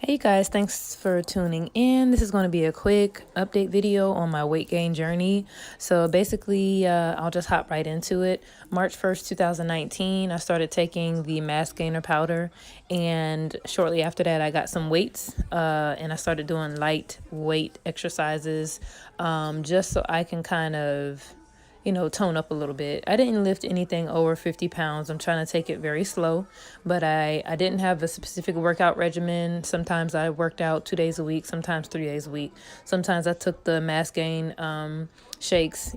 Hey guys, thanks for tuning in. This is going to be a quick update video on my weight gain journey. So basically, I'll just hop right into it. March 1st, 2019, I started taking the mass gainer powder, and shortly after that, I got some weights, and I started doing light weight exercises, just so I can kind of tone up a little bit. I didn't lift anything over 50 pounds. I'm trying to take it very slow, but I didn't have a specific workout regimen. Sometimes I worked out 2 days a week, sometimes 3 days a week. Sometimes I took the mass gain shakes,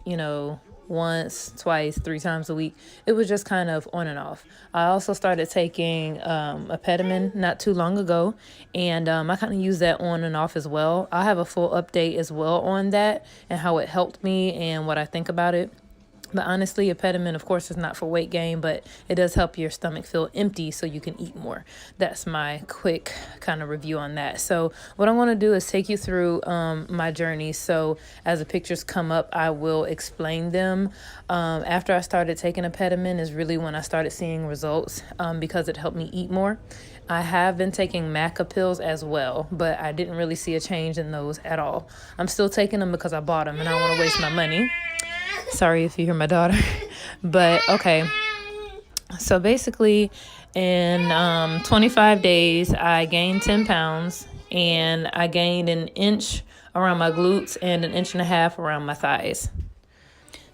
once, twice, 3 times a week. It was just kind of on and off. I also started taking Apetamin not too long ago, and I kind of use that on and off as well. I'll have a full update as well on that and how it helped me and what I think about it. But honestly, Apetamin, of course, is not for weight gain, but it does help your stomach feel empty so you can eat more. That's my quick kind of review on that. So what I'm going to do is take you through my journey. So as the pictures come up, I will explain them. After I started taking Apetamin is really when I started seeing results because it helped me eat more. I have been taking Maca pills as well, but I didn't really see a change in those at all. I'm still taking them because I bought them and I don't want to waste my money. Sorry if you hear my daughter. But okay. So basically, in 25 days, I gained 10 pounds and I gained an inch around my glutes and an inch and a half around my thighs.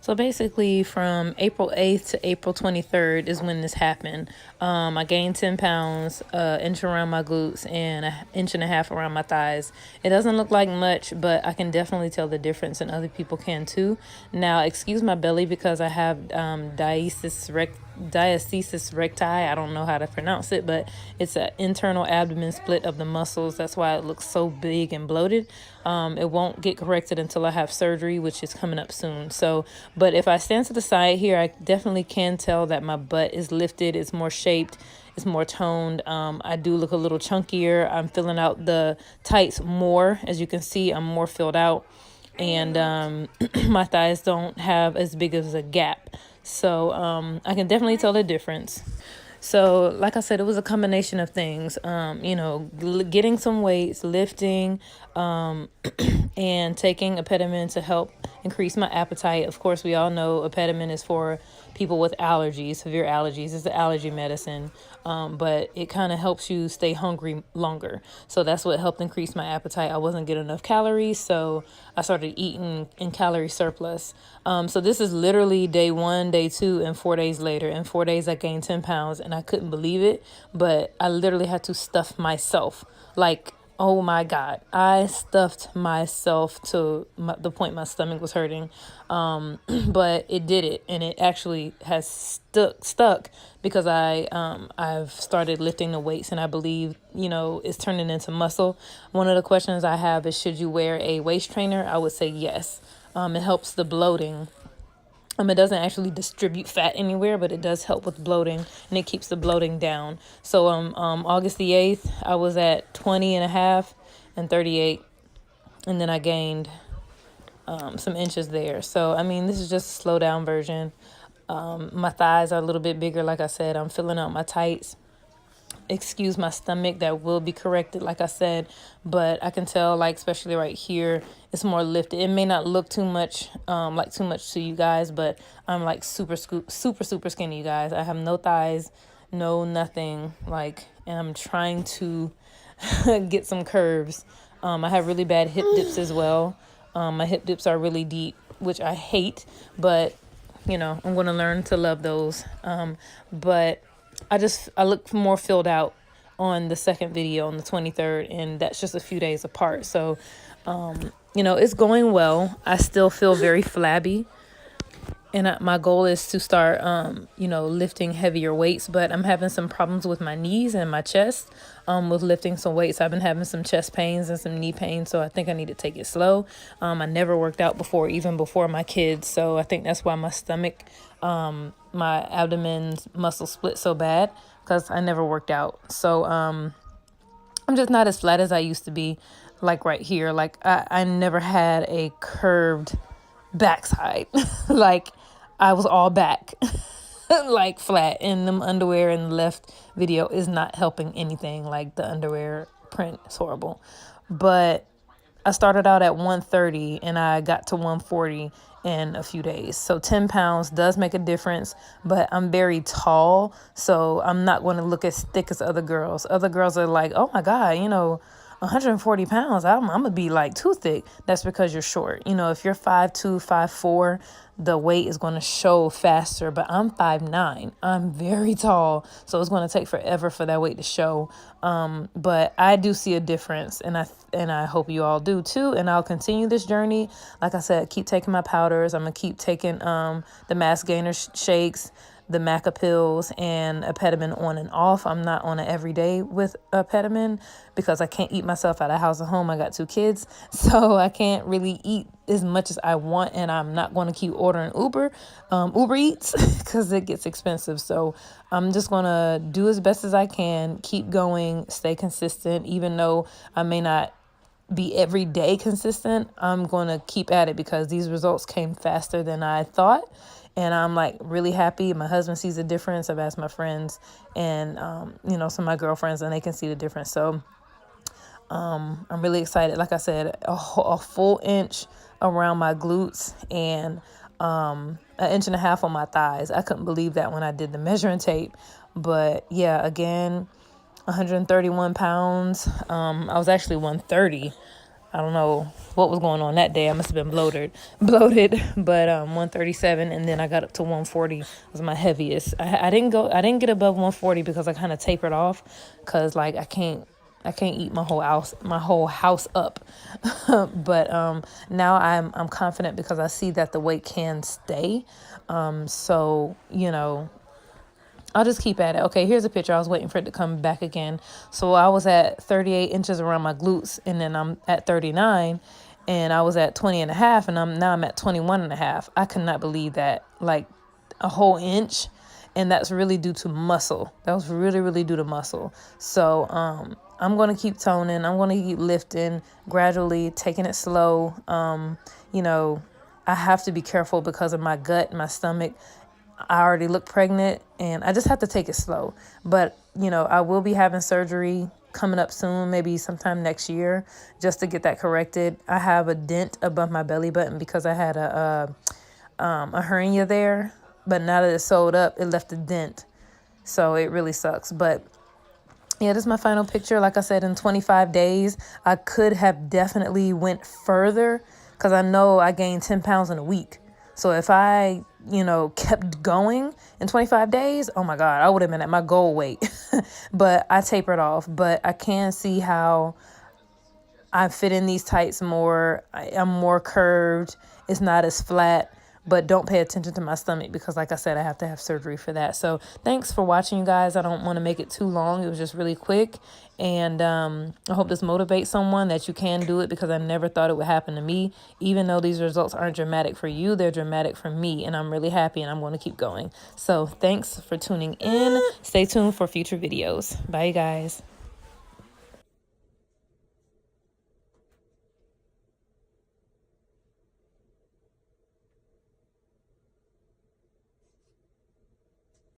So basically, from April 8th to April 23rd is when this happened. I gained 10 pounds, inch around my glutes, and an inch and a half around my thighs. It doesn't look like much, but I can definitely tell the difference, and other people can too. Now, excuse my belly because I have diastasis recti. I don't know how to pronounce it, but it's an internal abdomen split of the muscles. That's why it looks so big and bloated. It won't get corrected until I have surgery, which is coming up soon. So, but if I stand to the side here, I definitely can tell that my butt is lifted. It's more shaped. It's more toned. I do look a little chunkier. I'm filling out the tights more. As you can see, I'm more filled out. And my thighs don't have as big as a gap. So I can definitely tell the difference. So like I said, it was a combination of things, getting some weights, lifting, and taking Apetamin to help increase my appetite. Of course, we all know Apetamin is for people with allergies, severe allergies. It's an allergy medicine, but it kind of helps you stay hungry longer. So that's what helped increase my appetite. I wasn't getting enough calories, so I started eating in calorie surplus. So this is literally day 1, day 2, and 4 days later. In 4 days, I gained 10 pounds, and I couldn't believe it, but I literally had to stuff myself. Like, oh my God, I stuffed myself to the point my stomach was hurting. But it did it, and it actually has stuck because I've started lifting the weights, and I believe, it's turning into muscle. One of the questions I have is, should you wear a waist trainer? I would say yes. It helps the bloating. It doesn't actually distribute fat anywhere, but it does help with bloating, and it keeps the bloating down. So August the 8th, I was at 20 and a half and 38, and then I gained some inches there. So, this is just a slow down version. My thighs are a little bit bigger. Like I said, I'm filling out my tights. Excuse my stomach, that will be corrected, like I said, but I can tell, like, especially right here, it's more lifted. It may not look too much to you guys, but I'm like super skinny, you guys. I have no thighs, no nothing, like, and I'm trying to get some curves. I have really bad hip dips as well. My hip dips are really deep, which I hate, but I'm going to learn to love those. But I look more filled out on the second video on the 23rd, and that's just a few days apart. So, it's going well. I still feel very flabby, and my goal is to start, lifting heavier weights, but I'm having some problems with my knees and my chest, with lifting some weights. I've been having some chest pains and some knee pain, so I think I need to take it slow. I never worked out before, even before my kids, so I think that's why my stomach, my abdomen muscle split so bad, because I never worked out. So I'm just not as flat as I used to be, like right here. Like I never had a curved backside. Like I was all back. Like flat, and them underwear in the left video is not helping anything. Like the underwear print. It's horrible. But I started out at 130 and I got to 140 in a few days. So 10 pounds does make a difference, but I'm very tall, so I'm not going to look as thick as other girls. Other girls are like, oh my God, 140 pounds, I'm going to be like too thick. That's because you're short. If you're 5'2", 5'4", the weight is going to show faster, but I'm 5'9". I'm very tall, so it's going to take forever for that weight to show. But I do see a difference, and I hope you all do too. And I'll continue this journey. Like I said, keep taking my powders. I'm going to keep taking the mass gainer shakes, the Maca pills, and Apetamin on and off. I'm not on it every day with Apetamin because I can't eat myself out of house at home. I got 2 kids, so I can't really eat as much as I want, and I'm not going to keep ordering Uber Eats because it gets expensive. So I'm just going to do as best as I can, keep going, stay consistent, even though I may not be every day consistent. I'm going to keep at it because these results came faster than I thought. And I'm like really happy. My husband sees a difference. I've asked my friends and, some of my girlfriends, and they can see the difference. So I'm really excited. Like I said, a full inch around my glutes and 1.5 inches on my thighs. I couldn't believe that when I did the measuring tape. But yeah, again, 131 pounds. I was actually 130. I don't know what was going on that day. I must have been bloated, but 137, and then I got up to 140 was my heaviest. I didn't get above 140 because I kind of tapered off because like I can't eat my whole house up. But now I'm confident because I see that the weight can stay. So I'll just keep at it. Okay, here's a picture. I was waiting for it to come back again. So I was at 38 inches around my glutes, and then I'm at 39, and I was at 20 and a half, and now I'm at 21 and a half. I could not believe that, like a whole inch, and that's really due to muscle. That was really, really due to muscle. So I'm going to keep toning. I'm going to keep lifting, gradually taking it slow. I have to be careful because of my gut, my stomach. I already look pregnant, and I just have to take it slow. But, I will be having surgery coming up soon, maybe sometime next year, just to get that corrected. I have a dent above my belly button because I had a hernia there. But now that it's sewed up, it left a dent. So it really sucks. But yeah, this is my final picture. Like I said, in 25 days, I could have definitely went further because I know I gained 10 pounds in a week. So if I, kept going in 25 days, oh my God, I would have been at my goal weight. But I tapered off. But I can see how I fit in these tights more. I'm more curved. It's not as flat. But don't pay attention to my stomach because, like I said, I have to have surgery for that. So thanks for watching, you guys. I don't want to make it too long. It was just really quick. And I hope this motivates someone that you can do it because I never thought it would happen to me. Even though these results aren't dramatic for you, they're dramatic for me. And I'm really happy, and I'm going to keep going. So thanks for tuning in. Stay tuned for future videos. Bye, you guys.